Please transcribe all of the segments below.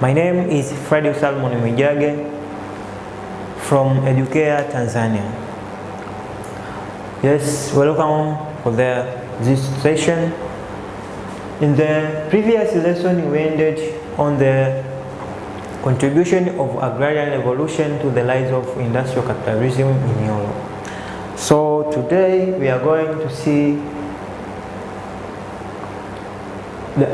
My name is Freddy Salmon Mwijage from Edukea Tanzania. Yes, welcome for this session. In the previous lesson, we ended on the contribution of agrarian revolution to the rise of industrial capitalism in Europe. So today we are going to see the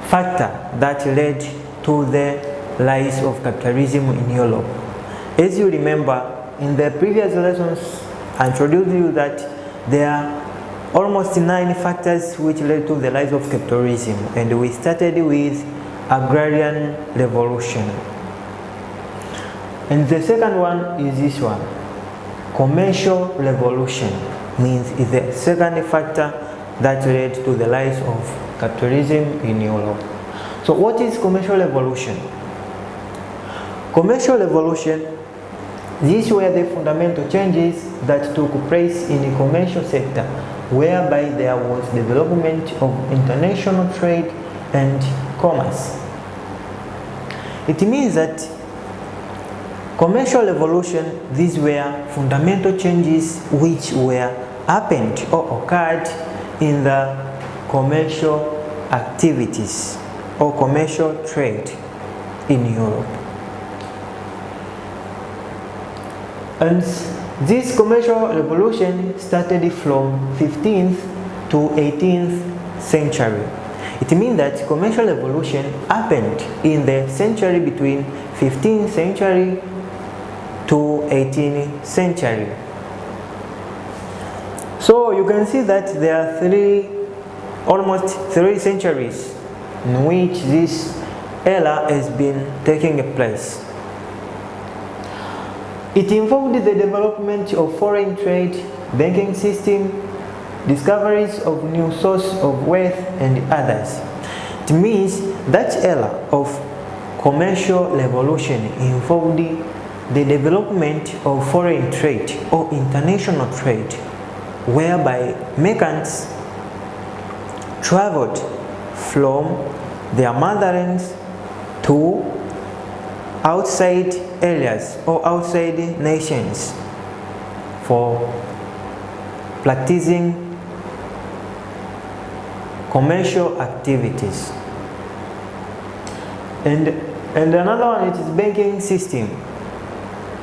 factor that led to the rise of capitalism in Europe. As you remember, in the previous lessons, I introduced you that there are almost 9 factors which led to the rise of capitalism, and we started with agrarian revolution. And the second one is this one, commercial revolution, means is the second factor that led to the rise of capitalism in Europe. So what is commercial revolution? Commercial revolution, these were the fundamental changes that took place in the commercial sector, whereby there was development of international trade and commerce. It means that commercial revolution, these were fundamental changes which were happened or occurred in the commercial activities or commercial trade in Europe. And this commercial revolution started from 15th to 18th century. It means that commercial revolution happened in the century between 15th century to 18th century. So you can see that there are almost 3 centuries in which this era has been taking place. It involved the development of foreign trade, banking system, discoveries of new sources of wealth, and others. It means that era of commercial revolution involved the development of foreign trade or international trade, whereby merchants traveled from their motherlands to outside areas or outside nations for practicing commercial activities. And another one, it is banking system,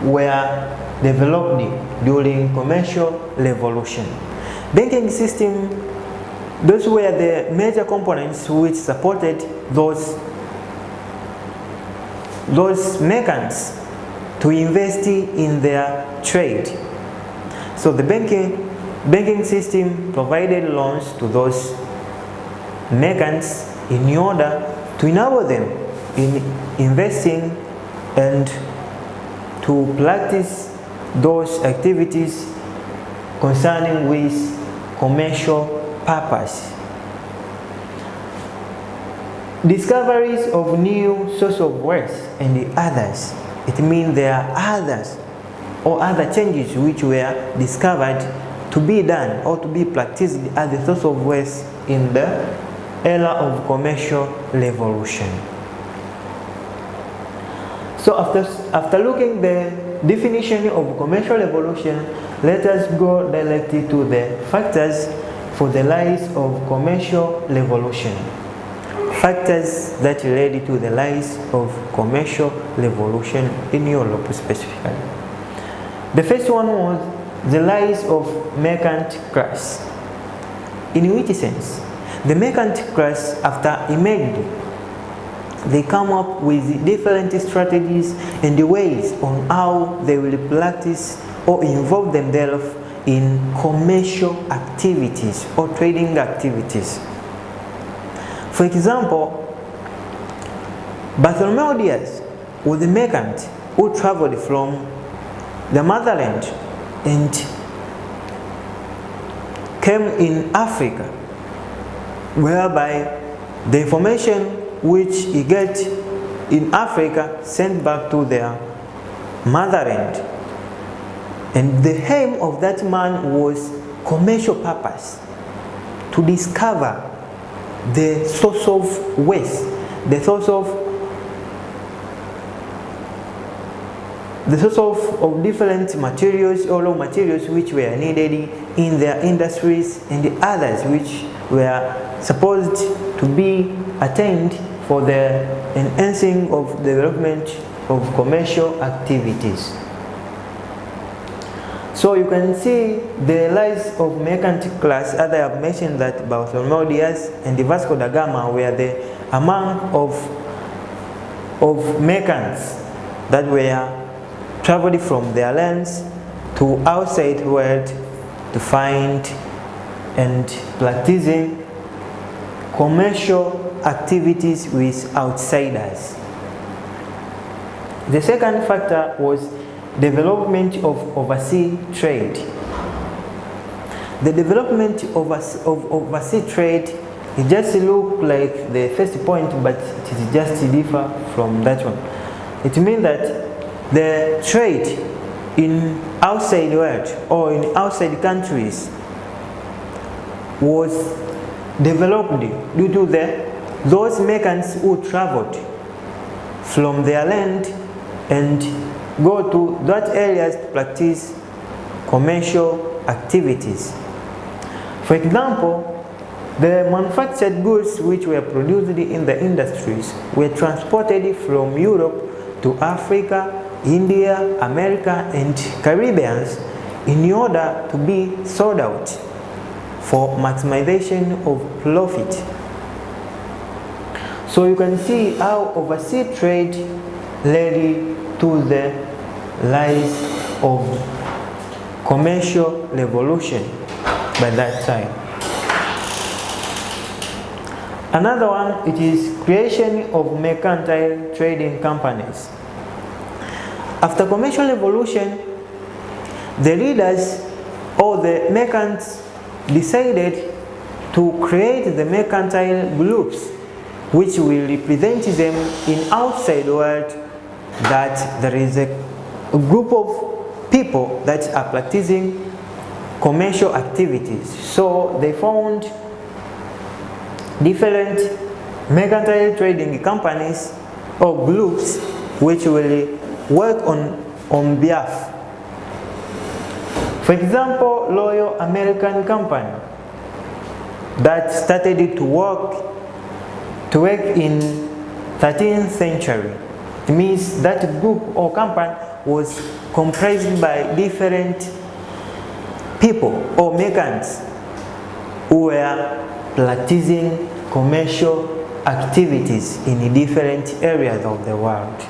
were developed during commercial revolution. Banking system, those were the major components which supported those merchants to invest in their trade. So the banking system provided loans to those merchants in order to enable them in investing and to practice those activities concerning with commercial purpose. Discoveries of new source of wealth and the others. It means there are others or other changes which were discovered to be done or to be practiced as a source of wealth in the era of commercial revolution. So after looking the definition of commercial revolution, let us go directly to the factors for the rise of commercial revolution. Factors that led to the rise of commercial revolution in Europe specifically. The first one was the rise of merchant class. In which sense? The merchant class, after emerging, they come up with different strategies and ways on how they will practice or involve themselves in commercial activities or trading activities. For example, Bartholomew Diaz was a merchant who traveled from the motherland and came in Africa, whereby the information which he get in Africa sent back to their motherland. And the aim of that man was commercial purpose, to discover the source of wealth, the source of different materials or raw materials which were needed in their industries, and the others which were supposed to be attained for the enhancing of development of commercial activities. So you can see the rise of merchant class, as I have mentioned that Bartholomew Diaz and Vasco da Gama were the among of merchants that were traveled from their lands to outside world to find and practicing commercial activities with outsiders. The second factor was development of overseas trade. The development of overseas trade, it just looks like the first point, but it is just differ from that one. It means that the trade in outside world or in outside countries was developed due to those merchants who traveled from their land and go to that areas to practice commercial activities. For example, the manufactured goods which were produced in the industries were transported from Europe to Africa, India, America, and Caribbean in order to be sold out for maximization of profit. So you can see how overseas trade led to the rise of commercial revolution by that time. Another one, it is creation of mercantile trading companies. After commercial revolution, the leaders or the merchants decided to create the mercantile groups which will represent them in outside world, that there is a group of people that are practicing commercial activities. So they found different mercantile trading companies or groups which will work on behalf. For example, Royal American Company that started to work in 13th century. It means that group or company was comprised by different people or merchants who were practicing commercial activities in different areas of the world.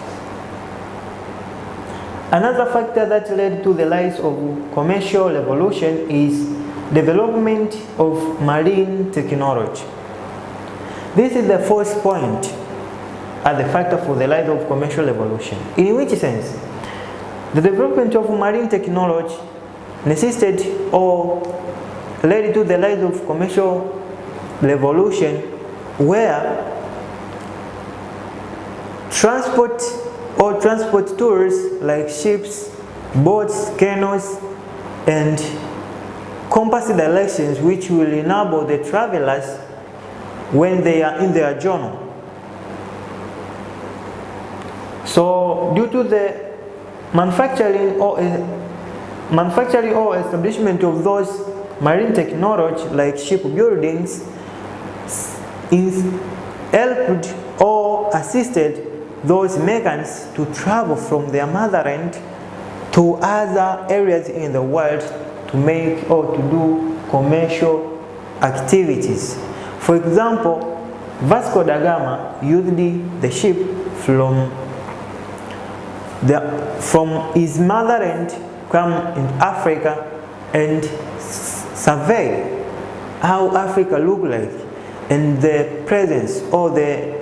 Another factor that led to the rise of commercial revolution is development of marine technology. This is the first point as the factor for the rise of commercial revolution. In which sense? The development of marine technology necessitated or led to the rise of commercial revolution, where transport tools like ships, boats, canoes, and compass directions which will enable the travelers when they are in their journey. So due to the manufacturing or establishment of those marine technology like shipbuildings is helped or assisted those merchants to travel from their motherland to other areas in the world to make or to do commercial activities. For example, Vasco da Gama used the ship from his motherland come in Africa and survey how Africa looked like and the presence or the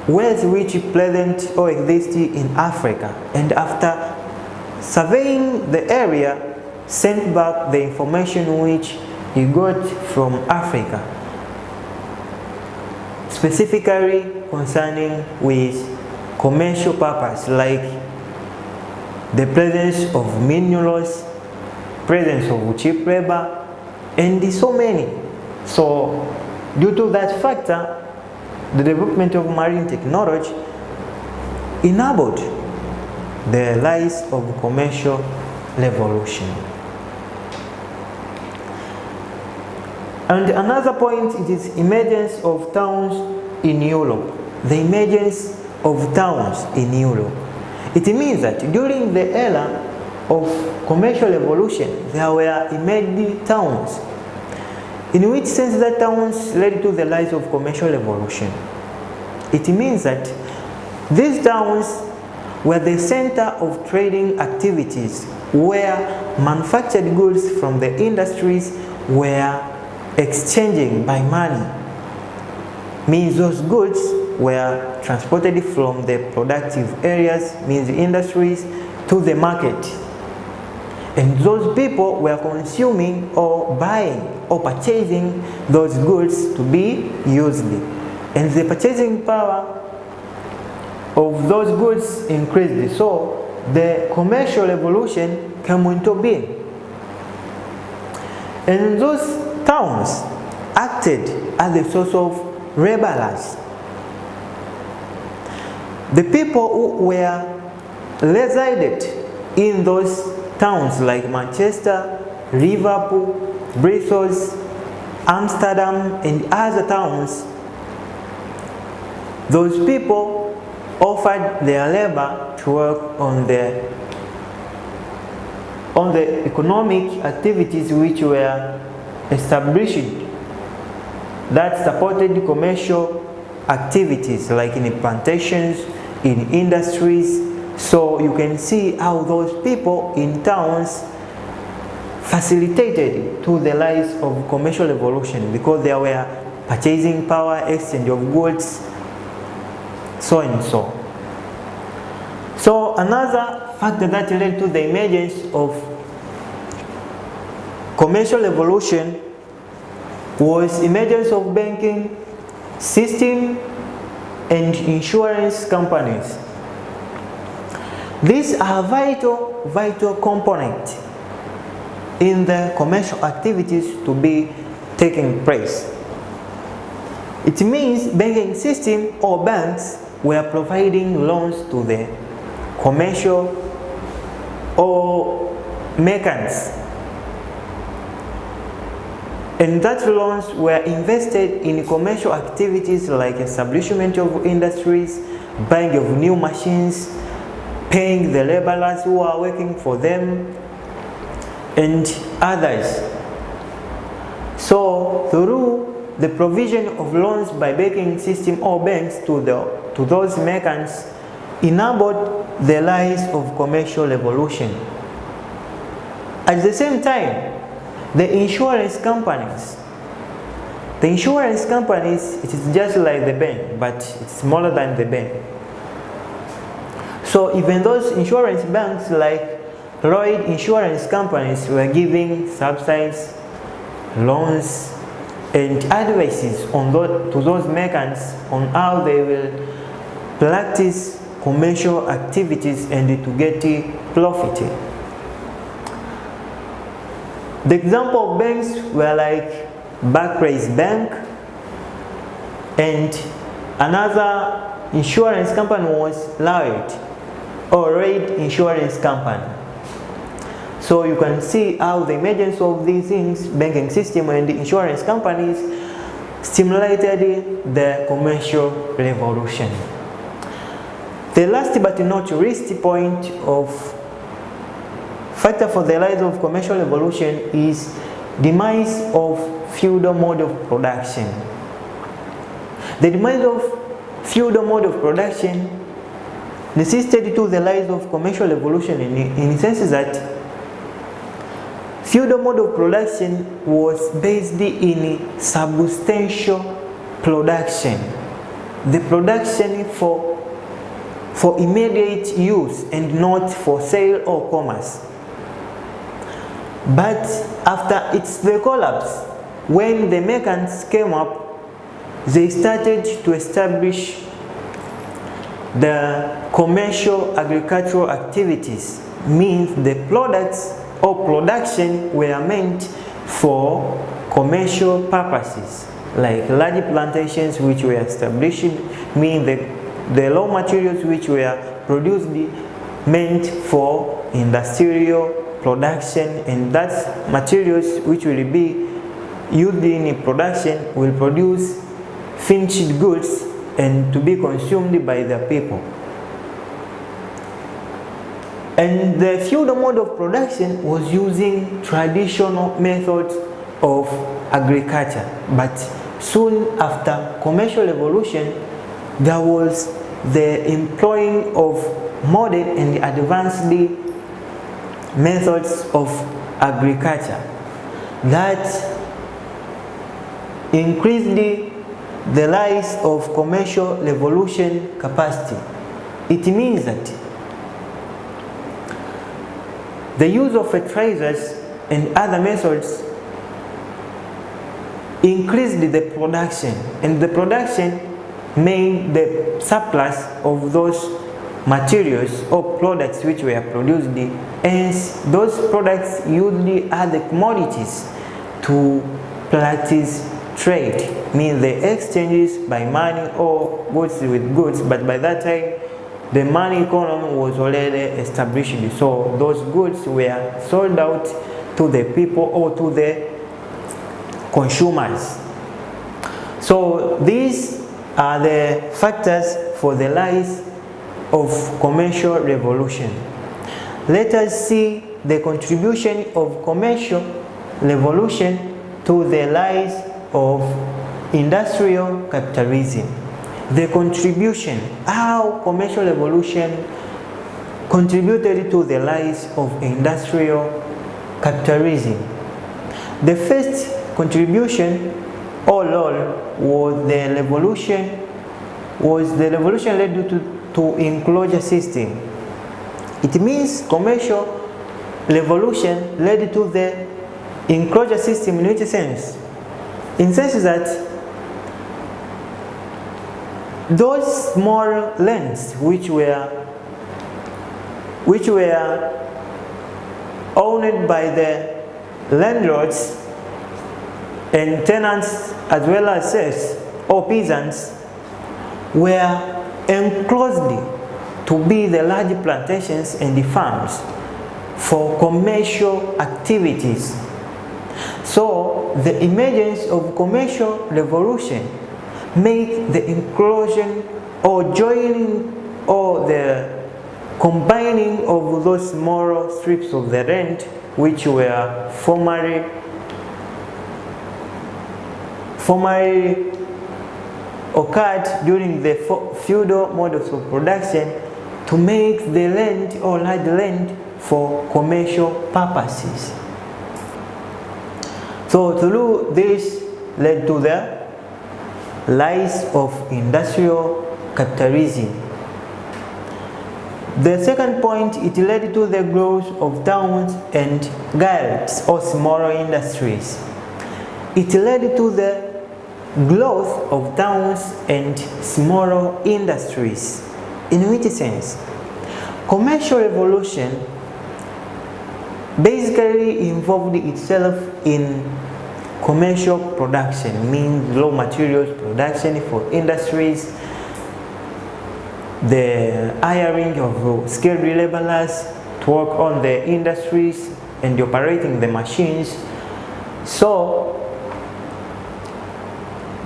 wealth which present or exist in Africa, and after surveying the area sent back the information which he got from Africa, specifically concerning with commercial purpose like the presence of minerals, presence of cheap labor, and so many. So due to that factor, the development of marine technology enabled the rise of commercial revolution. And another point, it is emergence of towns in Europe. The emergence of towns in Europe. It means that during the era of commercial revolution, there were emerging towns. In which sense that towns led to the rise of commercial revolution? It means that these towns were the center of trading activities where manufactured goods from the industries were exchanging by money. Means those goods were transported from the productive areas, means industries, to the market. And those people were consuming or buying or purchasing those goods to be used. And the purchasing power of those goods increased. So the commercial revolution came into being. And those towns acted as a source of revelers. The people who were resided in those towns like Manchester, Liverpool, Brussels, Amsterdam, and other towns, those people offered their labor to work on the economic activities which were established that supported commercial activities like in plantations, in industries. So you can see how those people in towns facilitated to the rise of commercial revolution because there were purchasing power, exchange of goods, so and so. So another factor that led to the emergence of commercial revolution was emergence of banking system and insurance companies. These are vital components in the commercial activities to be taking place. It means banking system or banks were providing loans to the commercial or merchants. And that loans were invested in commercial activities like establishment of industries, buying of new machines, paying the laborers who are working for them, and others. So through the provision of loans by banking system or banks to those merchants enabled the rise of commercial revolution. At the same time, the insurance companies, it is just like the bank, but it's smaller than the bank. So even those insurance banks like Lloyd insurance companies were giving subsidies, loans, and advices to those merchants on how they will practice commercial activities and to get profit. The example of banks were like Barclays Bank, and another insurance company was Lloyd Insurance Company. So you can see how the emergence of these things, banking system and insurance companies, stimulated the commercial revolution. The last but not least point of factor for the rise of commercial revolution is demise of feudal mode of production. The demise of feudal mode of production necessitated to the rise of commercial revolution in the sense that feudal mode of production was based in substantial production, the production for immediate use and not for sale or commerce. But after the collapse, when the merchants came up, they started to establish the commercial agricultural activities, means the products or production were meant for commercial purposes. like large plantations which were established, meaning the raw materials which were produced meant for industrial production, and that materials which will be used in production will produce finished goods and to be consumed by the people. And the feudal mode of production was using traditional methods of agriculture, but soon after commercial revolution there was the employing of modern and advanced methods of agriculture that increased the rise of commercial revolution capacity. It means that the use of fertilizers and other methods increased the production, and the production made the surplus of those materials or products which were produced. Hence, those products used other commodities to practice trade, means the exchanges by money or goods with goods, but by that time the money economy was already established, so those goods were sold out to the people or to the consumers. So these are the factors for the rise of commercial revolution. Let us see the contribution of commercial revolution to the rise of industrial capitalism. The contribution, how commercial revolution contributed to the rise of industrial capitalism. The first contribution or role was the revolution led to enclosure system. It means commercial revolution led to the enclosure system. In which sense? In sense that those small lands which were owned by the landlords and tenants as well as serfs or peasants were enclosed to be the large plantations and the farms for commercial activities. So the emergence of commercial revolution made the inclusion or joining or the combining of those small strips of the land which were formerly occurred during the feudal models of production to make the land or large land for commercial purposes. So through this led to the rise of industrial capitalism. The second point, it led to the growth of towns and guilds or smaller industries. It led to the growth of towns and smaller industries. In which sense? Commercial revolution basically involved itself in commercial production, means raw materials production for industries, the hiring of skilled laborers to work on the industries and operating the machines. So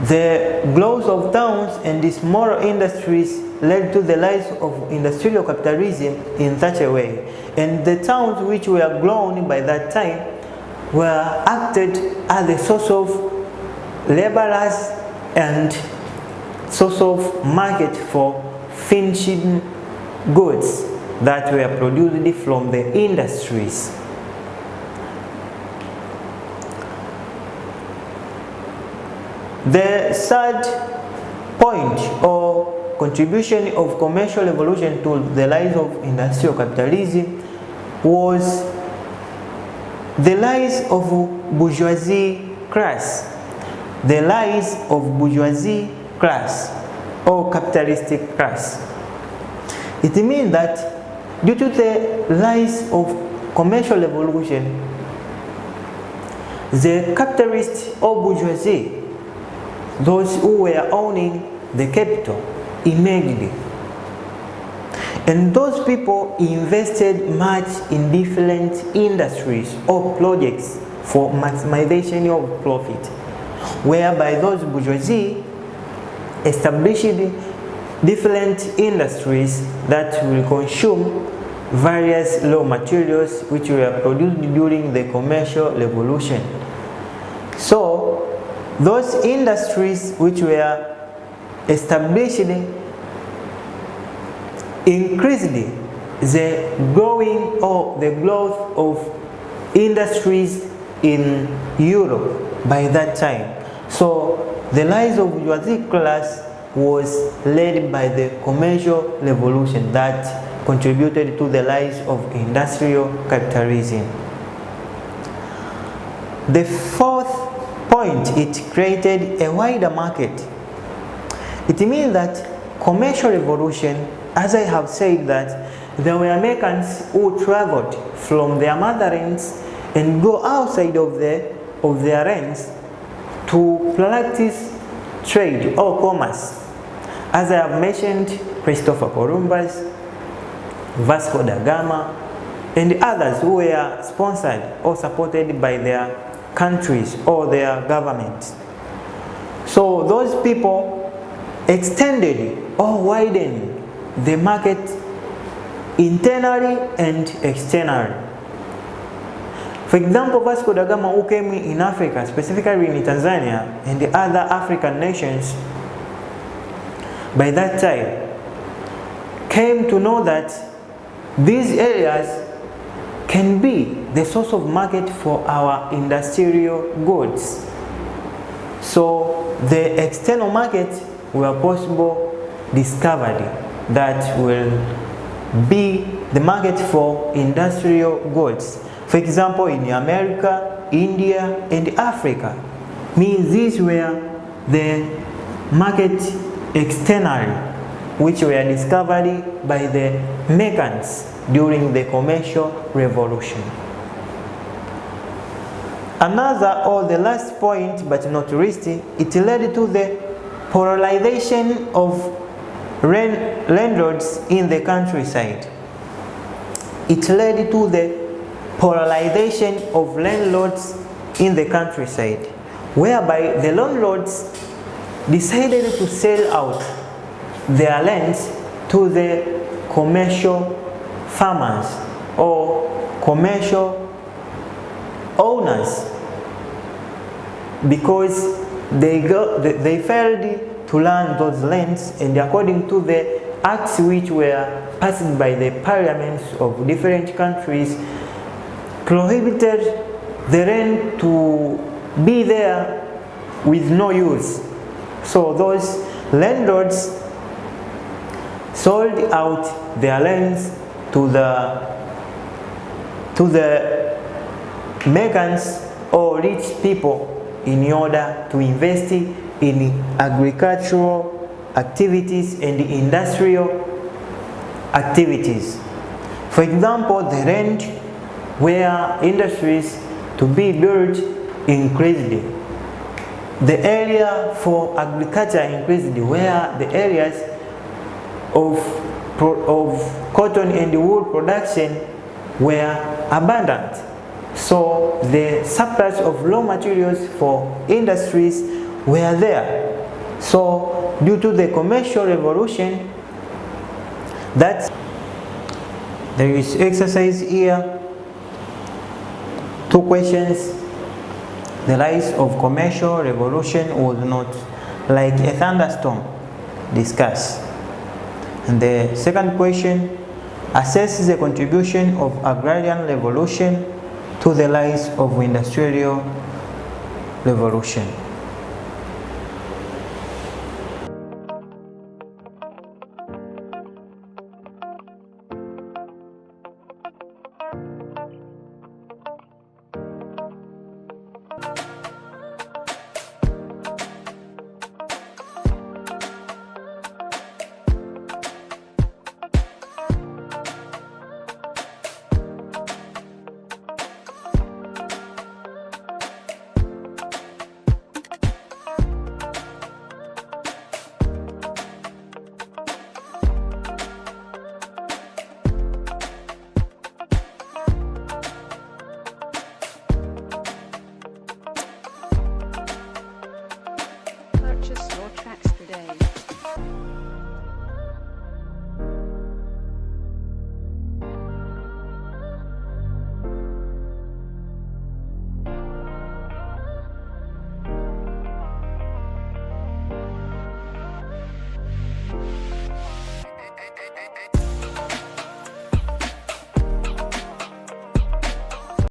the growth of towns and the smaller industries led to the rise of industrial capitalism in such a way. And the towns which were grown by that time were acted as a source of laborers and source of market for finishing goods that were produced from the industries. The third point or contribution of commercial revolution to the rise of industrial capitalism was the rise of bourgeoisie class. The rise of bourgeoisie class or capitalistic class. It means that due to the rise of commercial revolution, the capitalist or bourgeoisie those who were owning the capital emerged. And those people invested much in different industries or projects for maximization of profit, whereby those bourgeoisie established different industries that will consume various raw materials which were produced during the commercial revolution. So those industries which were established increased the growing or the growth of industries in Europe by that time. So the rise of bourgeoisie class was led by the commercial revolution that contributed to the rise of industrial capitalism. The fourth point, it created a wider market. It means that commercial revolution, as I have said, that there were Americans who traveled from their motherlands and go outside of their lands to practice trade or commerce. As I have mentioned, Christopher Columbus, Vasco da Gama, and others who were sponsored or supported by their countries or their governments. So those people extended or widened the market internally and externally. For example, Vasco da Gama, who came in Africa, specifically in Tanzania and the other African nations, by that time came to know that these areas can be the source of market for our industrial goods. So the external markets were possible discovered that will be the market for industrial goods. For example, in America, India, and Africa, means these were the market externally, which were discovered by the Americans during the commercial revolution. Another, or the last point but not least, it led to the polarization of landlords in the countryside. It led to the polarization of landlords in the countryside, whereby the landlords decided to sell out their lands to the commercial farmers or commercial owners, because they failed to learn those lands, and according to the acts which were passed by the parliaments of different countries, prohibited the land to be there with no use. So those landlords sold out their lands to the merchants or rich people in order to invest in agricultural activities and industrial activities. For example, the land where industries to be built increased. The area for agriculture increased, where the areas of cotton and wool production were abundant. So the surplus of raw materials for industries were there. So due to the commercial revolution, that there is exercise here. 2 questions. The rise of commercial revolution was not like a thunderstorm. Discuss. And the second question, assess the contribution of agrarian revolution to the rise of industrial revolution.